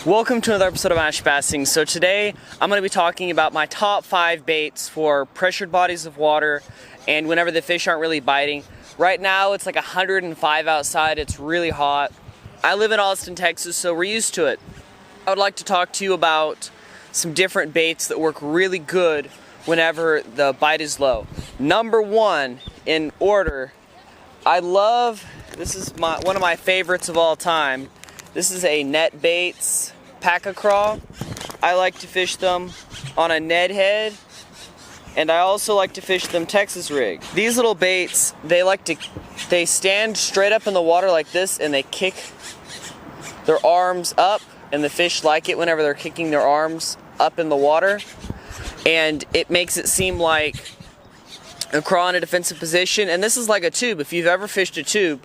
Welcome to another episode of Ash Bassing. So today I'm going to be talking about my top 5 baits for pressured bodies of water and whenever the fish aren't really biting. Right now it's like 105 outside, it's really hot. I live in Austin, Texas, so we're used to it. I would like to talk to you about some different baits that work really good whenever the bite is low. Number 1 in order, this is one of my favorites of all time. This is a Net Baits Pack-A-Craw. I like to fish them on a Ned head, and I also like to fish them Texas rig. These little baits, they stand straight up in the water like this, and they kick their arms up, and the fish like it whenever they're kicking their arms up in the water, and it makes it seem like a craw in a defensive position. And this is like a tube. If you've ever fished a tube,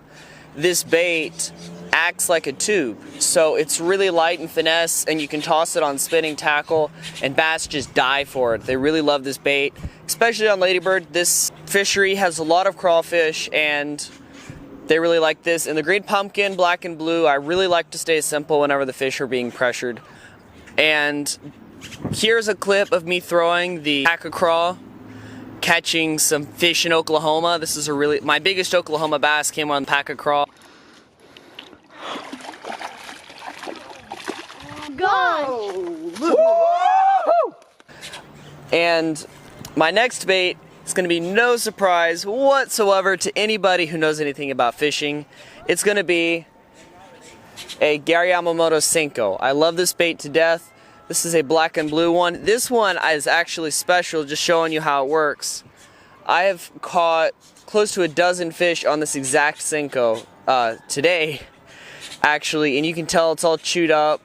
this bait acts like a tube, so it's really light and finesse, and you can toss it on spinning tackle and bass just die for it. They really love this bait, especially on ladybird. This fishery has a lot of crawfish and they really like this. And the green pumpkin, black and blue, I really like to stay simple whenever the fish are being pressured. And here's a clip of me throwing the Pack-A-Craw, catching some fish in Oklahoma. This is my biggest Oklahoma bass came on Pack-A-Craw. Go! And my next bait is going to be no surprise whatsoever to anybody who knows anything about fishing. It's going to be a Yamamoto Senko. I love this bait to death. This is a black and blue one. This one is actually special, just showing you how it works. I have caught close to a dozen fish on this exact Senko today, actually, and you can tell it's all chewed up.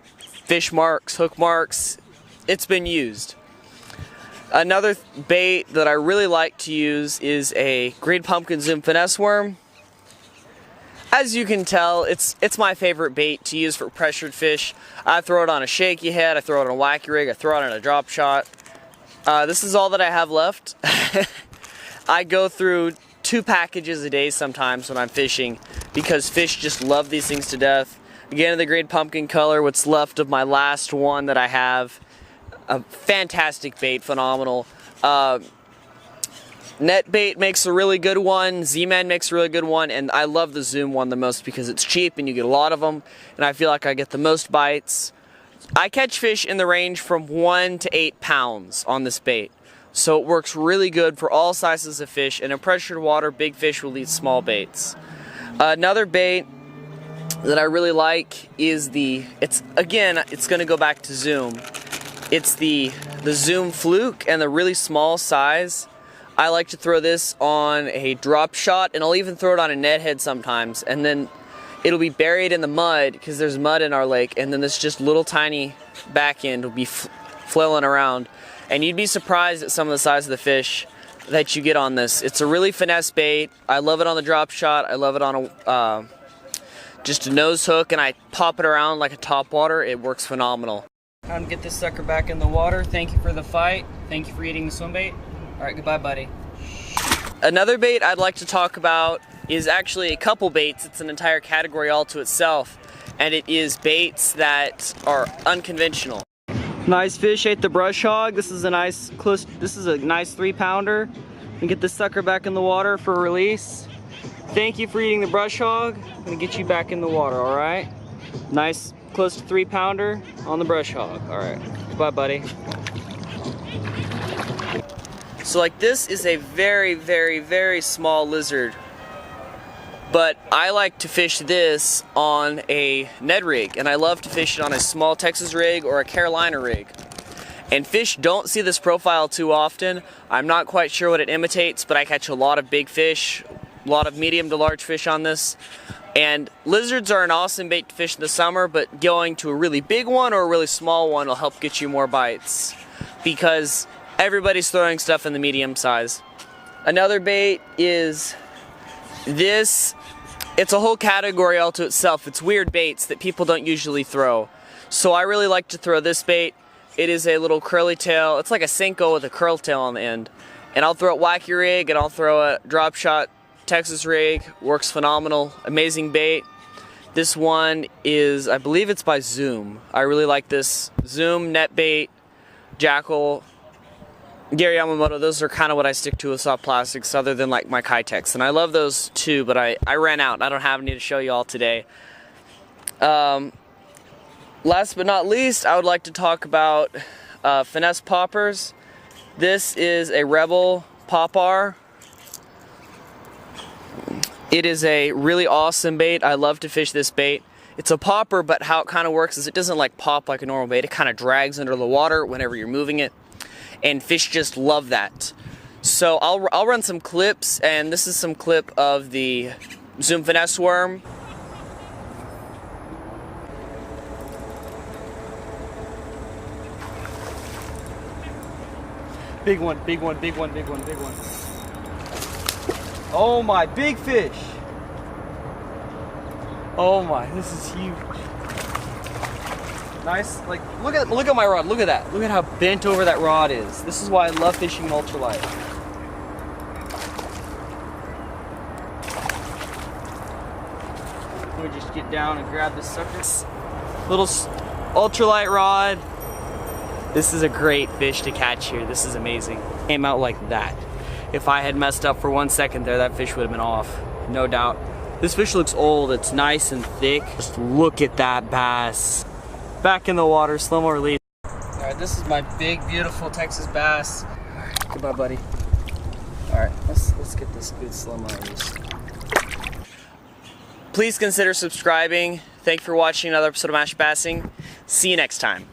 Fish marks, hook marks, it's been used. Another bait that I really like to use is a green pumpkin zoom finesse worm. As you can tell, it's my favorite bait to use for pressured fish. I throw it on a shaky head, I throw it on a wacky rig, I throw it on a drop shot. This is all that I have left. I go through 2 packages a day sometimes when I'm fishing because fish just love these things to death. Again, the green pumpkin color, what's left of my last one that I have. A fantastic bait, phenomenal. Net Bait makes a really good one, Z-Man makes a really good one, and I love the Zoom one the most because it's cheap and you get a lot of them, and I feel like I get the most bites. I catch fish in the range from 1 to 8 pounds on this bait, so it works really good for all sizes of fish, and in pressured water, big fish will eat small baits. Another bait that I really like is it's going to go back to Zoom. It's the Zoom Fluke and the really small size. I like to throw this on a drop shot, and I'll even throw it on a net head sometimes, and then it'll be buried in the mud because there's mud in our lake, and then this just little tiny back end will be flailing around, and you'd be surprised at some of the size of the fish that you get on this. It's a really finesse bait. I love it on the drop shot. I love it on just a nose hook, and I pop it around like a topwater. It works phenomenal. Time to get this sucker back in the water. Thank you for the fight. Thank you for eating the swim bait. All right, goodbye, buddy. Another bait I'd like to talk about is actually a couple baits. It's an entire category all to itself, and it is baits that are unconventional. Nice fish ate the brush hog. This is a nice 3-pounder. And get this sucker back in the water for release. Thank you for eating the brush hog. I'm gonna get you back in the water, all right? Nice, close to 3-pounder on the brush hog. All right, goodbye, buddy. So like this is a very, very, very small lizard, but I like to fish this on a Ned rig, and I love to fish it on a small Texas rig or a Carolina rig. And fish don't see this profile too often. I'm not quite sure what it imitates, but I catch a lot of big fish, a lot of medium to large fish on this. And lizards are an awesome bait to fish in the summer, but going to a really big one or a really small one will help get you more bites because everybody's throwing stuff in the medium size. Another bait is this. It's a whole category all to itself. It's weird baits that people don't usually throw. So I really like to throw this bait. It is a little curly tail. It's like a Senko with a curl tail on the end. And I'll throw it wacky rig, and I'll throw a drop shot Texas rig. Works phenomenal. Amazing bait. This one is, I believe it's by Zoom. I really like this. Zoom, Netbait, Jackal, Gary Yamamoto, those are kind of what I stick to with soft plastics other than like my Kitex. And I love those too, but I ran out. I don't have any to show you all today. Last but not least, I would like to talk about finesse poppers. This is a Rebel Popper. It is a really awesome bait. I love to fish this bait. It's a popper, but how it kind of works is it doesn't like pop like a normal bait. It kind of drags under the water whenever you're moving it. And fish just love that. So I'll run some clips, and this is some clip of the Zoom finesse worm. Big one, big one, big one, big one, big one. Oh my, big fish. Oh my, this is huge. Nice, like look at my rod, look at that. Look at how bent over that rod is. This is why I love fishing ultralight. Let me just get down and grab this sucker. Little ultralight rod. This is a great fish to catch here. This is amazing. Came out like that. If I had messed up for 1 second there, that fish would have been off, no doubt. This fish looks old, it's nice and thick. Just look at that bass. Back in the water, slow-mo release. All right, this is my big, beautiful Texas bass. All right, goodbye, buddy. All right, let's get this good slow-mo release. Please consider subscribing. Thank you for watching another episode of Mash Bassing. See you next time.